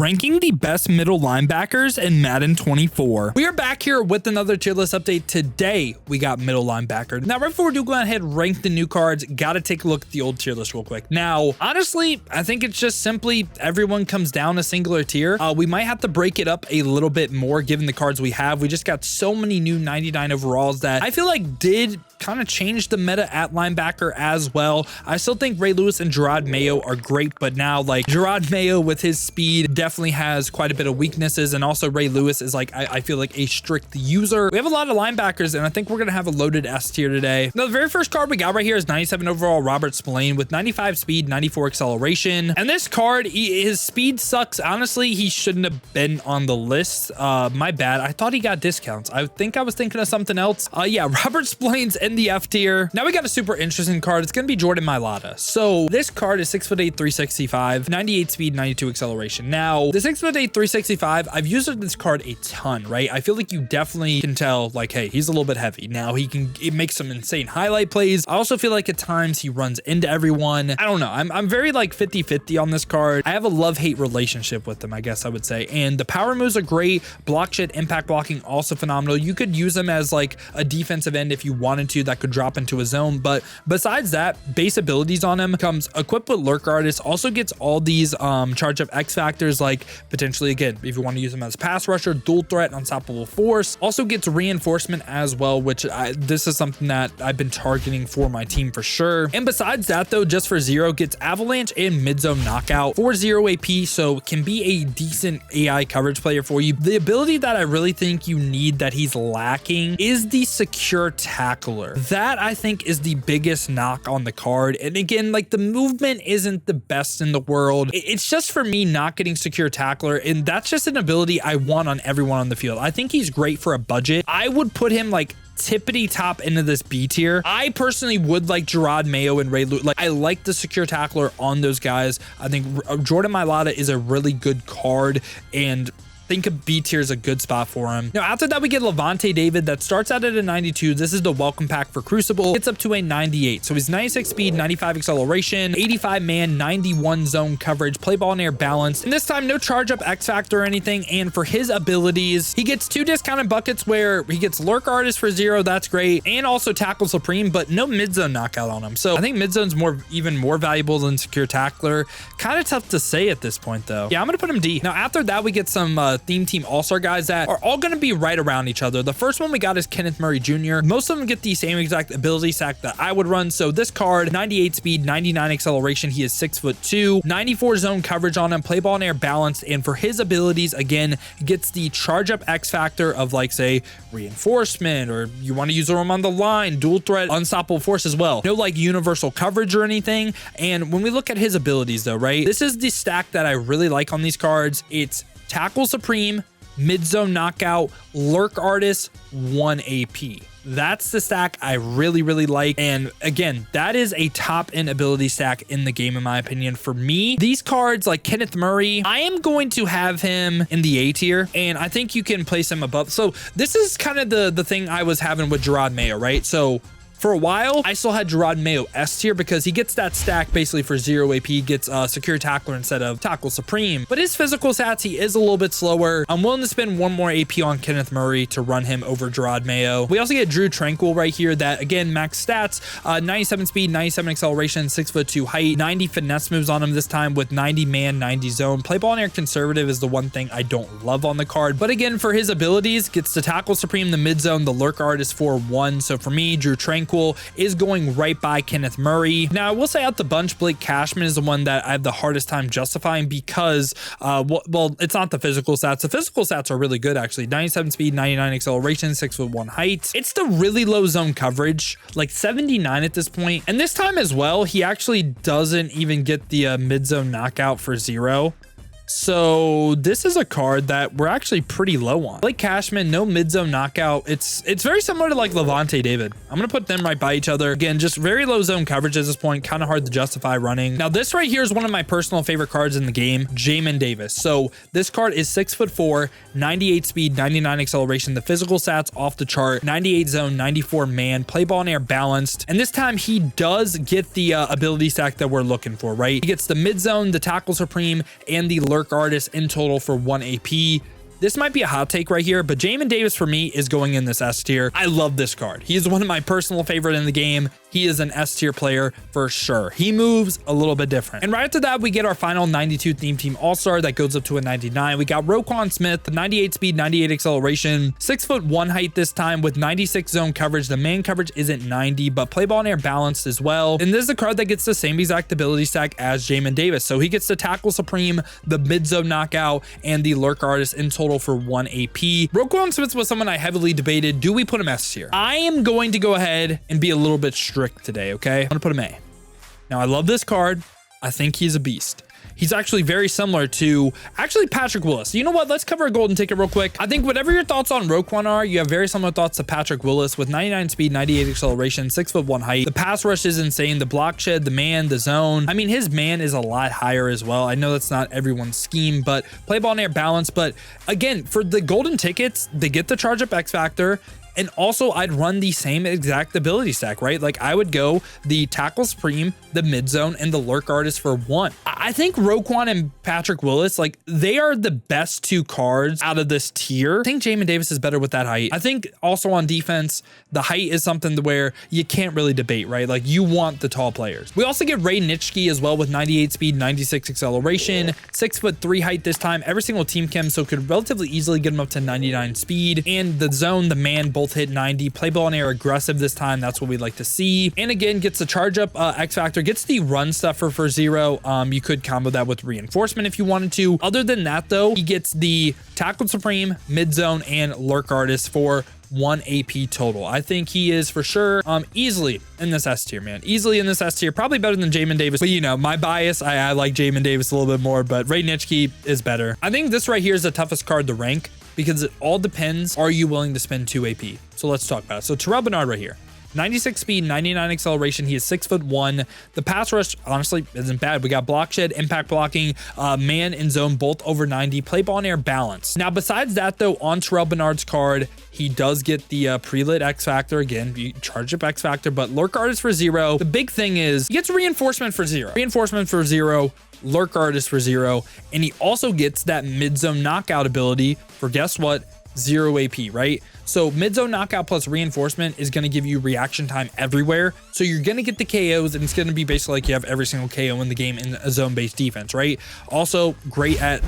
ranking the best middle linebackers in Madden 24. We are back here with another tier list update. Today, we got middle linebacker. Now, right before we do go ahead and rank the new cards, gotta take a look at the old tier list real quick. Now, honestly, I think it's just simply everyone comes down a singular tier. We might have to break it up a little bit more given the cards we have. We just got so many new 99 overalls that I feel like did kind of change the meta at linebacker as well. I still think Ray Lewis and Gerard Mayo are great, but now like Gerard Mayo with his speed definitely has quite a bit of weaknesses, and also Ray Lewis is like I feel like a strict user. We have a lot of linebackers, and I think we're gonna have a loaded S tier today. Now the very first card we got right here is 97 overall Robert Spillane with 95 speed, 94 acceleration, and this card, his speed sucks. Honestly, he shouldn't have been on the list. My bad. I thought he got discounts. I think I was thinking of something else. Yeah, Robert Spillane's in the F tier. Now we got a super interesting card. It's gonna be Jordan Mailata. So this card is 6'8", 365, 98 speed, 92 acceleration. Now the 6'8", 365, I've used this card a ton, right? I feel like you definitely can tell like, hey, he's a little bit heavy. Now it makes some insane highlight plays. I also feel like at times he runs into everyone. I don't know. I'm very like 50-50 on this card. I have a love-hate relationship with him, I guess I would say. And the power moves are great. Block shit, impact blocking, also phenomenal. You could use him as like a defensive end if you wanted to, that could drop into a zone. But besides that, base abilities on him comes equipped with lurk artist, also gets all these charge up X factors, like potentially again if you want to use him as pass rusher, dual threat, unstoppable force. Also gets reinforcement as well, which this is something that I've been targeting for my team for sure. And besides that though, just for 0, gets avalanche and mid zone knockout for 0 AP, so can be a decent AI coverage player for you. The ability that I really think you need that he's lacking is the secure tackler. That I think is the biggest knock on the card. And again, like the movement isn't the best in the world. It's just for me not getting secure tackler, and that's just an ability I want on everyone on the field. I think he's great for a budget. I would put him like tippity top into this B tier. I personally would like Gerard Mayo and Ray Lewis. Like I like the secure tackler on those guys. I think Jordan Mailata is a really good card, and think of B tier is a good spot for him. Now, after that, we get Levante David that starts out at a 92. This is the welcome pack for Crucible. Gets up to a 98. So he's 96 speed, 95 acceleration, 85 man, 91 zone coverage, play ball in air balanced. And this time, no charge up X factor or anything. And for his abilities, he gets 2 discounted buckets where he gets lurk artist for 0. That's great. And also tackle supreme, but no mid zone knockout on him. So I think mid zone's even more valuable than secure tackler. Kind of tough to say at this point though. Yeah, I'm going to put him D. Now, after that, we get some theme team all-star guys that are all going to be right around each other. The first one we got is Kenneth Murray Jr. Most of them get the same exact ability stack that I would run. So this card, 98 speed, 99 acceleration. He is 6'2", 94 zone coverage on him, play ball in air balanced. And for his abilities, again, gets the charge up X factor of like say reinforcement, or you want to use him on the line, dual threat, unstoppable force as well. No like universal coverage or anything. And when we look at his abilities though, right, this is the stack that I really like on these cards. It's tackle supreme, mid zone knockout, lurk artist, 1 AP. That's the stack I really like. And again, that is a top end ability stack in the game, in my opinion. For me, these cards like Kenneth Murray, I am going to have him in the A tier, and I think you can place him above. So this is kind of the thing I was having with Gerard Mayo, right? So for a while, I still had Gerard Mayo S tier because he gets that stack basically for 0 AP, gets secure tackler instead of tackle supreme. But his physical stats, he is a little bit slower. I'm willing to spend 1 more AP on Kenneth Murray to run him over Gerard Mayo. We also get Drew Tranquil right here that, again, max stats, 97 speed, 97 acceleration, 6'2" height, 90 finesse moves on him this time with 90 man, 90 zone. Play ball in air conservative is the one thing I don't love on the card. But again, for his abilities, gets the tackle supreme, the mid zone, the lurk artist for 1. So for me, Drew Tranquil is going right by Kenneth Murray. Now, I will say out the bunch, Blake Cashman is the one that I have the hardest time justifying because, well, it's not the physical stats. The physical stats are really good, actually. 97 speed, 99 acceleration, 6'1" height. It's the really low zone coverage, like 79 at this point. And this time as well, he actually doesn't even get the mid zone knockout for 0. So this is a card that we're actually pretty low on. Blake Cashman, no mid-zone knockout. It's very similar to like Levante David. I'm going to put them right by each other. Again, just very low zone coverage at this point. Kind of hard to justify running. Now, this right here is one of my personal favorite cards in the game, Jamin Davis. So this card is 6'4", 98 speed, 99 acceleration. The physical stats off the chart, 98 zone, 94 man, play ball in air balanced. And this time he does get the ability stack that we're looking for, right? He gets the mid zone, the tackle supreme, and the lurk artist in total for 1 AP. This might be a hot take right here, but Jamin Davis for me is going in this S tier. I love this card. He is one of my personal favorite in the game. He is an S tier player for sure. He moves a little bit different. And right after that, we get our final 92 theme team all-star that goes up to a 99. We got Roquan Smith, 98 speed, 98 acceleration, 6'1" height this time with 96 zone coverage. The man coverage isn't 90, but play ball and air balanced as well. And this is a card that gets the same exact ability stack as Jamin Davis. So he gets the tackle supreme, the mid zone knockout, and the lurk artist in total for 1 AP. Roquan Smith was someone I heavily debated. Do we put him S tier? I am going to go ahead and be a little bit strict today, okay? I'm gonna put him A. Now, I love this card. I think he's a beast. He's actually very similar to Patrick Willis. You know what? Let's cover a golden ticket real quick. I think whatever your thoughts on Roquan are, you have very similar thoughts to Patrick Willis with 99 speed, 98 acceleration, 6'1" height. The pass rush is insane. The block shed, the man, the zone. I mean, his man is a lot higher as well. I know that's not everyone's scheme, but play ball and air balance. But again, for the golden tickets, they get the charge up X factor. And also, I'd run the same exact ability stack, right? Like, I would go the tackle supreme, the mid zone, and the lurk artist for 1. I think Roquan and Patrick Willis, like, they are the best 2 cards out of this tier. I think Jamin Davis is better with that height. I think also on defense, the height is something where you can't really debate, right? Like, you want the tall players. We also get Nitschke as well with 98 speed, 96 acceleration, 6'3" height this time. Every single team chem, so could relatively easily get him up to 99 speed. And the zone, the man, both hit 90. Play ball and air aggressive this time. That's what we like to see. And again, gets the charge up X factor, gets the run stuffer for 0. You could combo that with reinforcement if you wanted to. Other than that though, he gets the tackle supreme, mid zone, and lurk artist for 1 AP total. I think he is for sure easily in this S tier, man. Easily in this S tier. Probably better than Jamin Davis. But you know, my bias, I like Jamin Davis a little bit more, but Nitschke is better. I think this right here is the toughest card to rank because it all depends. Are you willing to spend 2 AP? So let's talk about it. So Terrell Bernard right here. 96 speed, 99 acceleration. He is 6'1". The pass rush, honestly, isn't bad. We got block shed, impact blocking, man and zone, both over 90. Play ball and air balance. Now, besides that, though, on Terrell Bernard's card, he does get the pre-lit X factor. Again, you charge up X factor, but lurk artist for 0. The big thing is he gets reinforcement for 0. Reinforcement for 0. Lurk artist for 0. And he also gets that mid zone knockout ability for, guess what? 0 AP, right? So mid-zone knockout plus reinforcement is going to give you reaction time everywhere. So you're going to get the KOs, and it's going to be basically like you have every single KO in the game in a zone-based defense, right? Also great at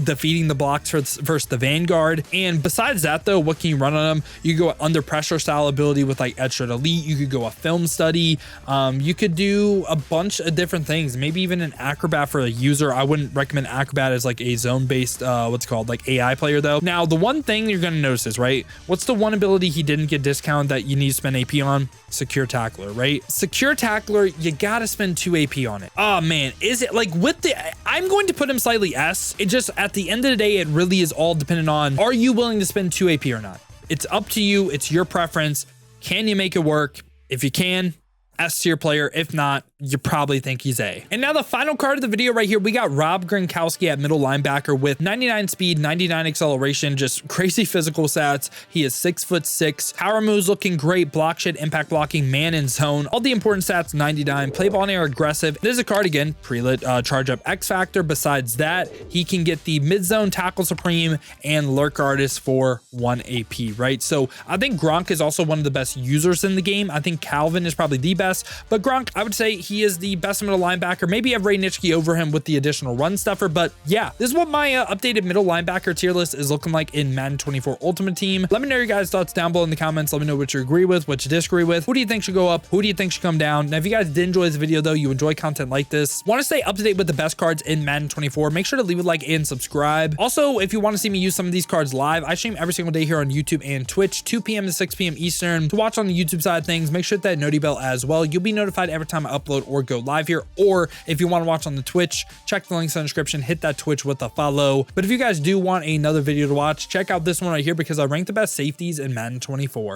defeating the blocks versus the Vanguard. And besides that, though, what can you run on them? You go under pressure style ability with like Edge Elite. You could go a film study. You could do a bunch of different things. Maybe even an acrobat for a user. I wouldn't recommend acrobat as like a zone-based, what's called like AI player though. Now, the one thing you're going to notice is, right? What's the one ability he didn't get discounted that you need to spend AP on? Secure Tackler, right? Secure Tackler, you gotta spend 2 AP on it. Oh man, is it like with the, I'm going to put him slightly S. It just, at the end of the day, it really is all dependent on, are you willing to spend 2 AP or not? It's up to you. It's your preference. Can you make it work? If you can, S tier player. If not, you probably think he's A. And now the final card of the video right here, we got Rob Gronkowski at middle linebacker with 99 speed, 99 acceleration, just crazy physical stats. He is 6'6". Power moves looking great. Block shed, impact blocking, man and zone. All the important stats, 99. Play ball and air aggressive. There's a card again, pre-lit charge up X factor. Besides that, he can get the mid zone tackle supreme and lurk artist for 1 AP, right? So I think Gronk is also one of the best users in the game. I think Calvin is probably the best, but Gronk, I would say he is the best middle linebacker. Maybe have Nitschke over him with the additional run stuffer, but yeah, this is what my updated middle linebacker tier list is looking like in Madden 24 Ultimate Team. Let me know your guys' thoughts down below in the comments. Let me know what you agree with, what you disagree with. Who do you think should go up? Who do you think should come down? Now, if you guys did enjoy this video though, you enjoy content like this, want to stay up to date with the best cards in Madden 24, make sure to leave a like and subscribe. Also, if you want to see me use some of these cards live, I stream every single day here on YouTube and Twitch, 2 p.m. to 6 p.m. Eastern. To watch on the YouTube side of things, make sure to hit that noti bell as well. You'll be notified every time I upload or go live here. Or if you want to watch on the Twitch, check the links in the description, hit that Twitch with a follow. But if you guys do want another video to watch, check out this one right here because I rank the best safeties in Madden 24.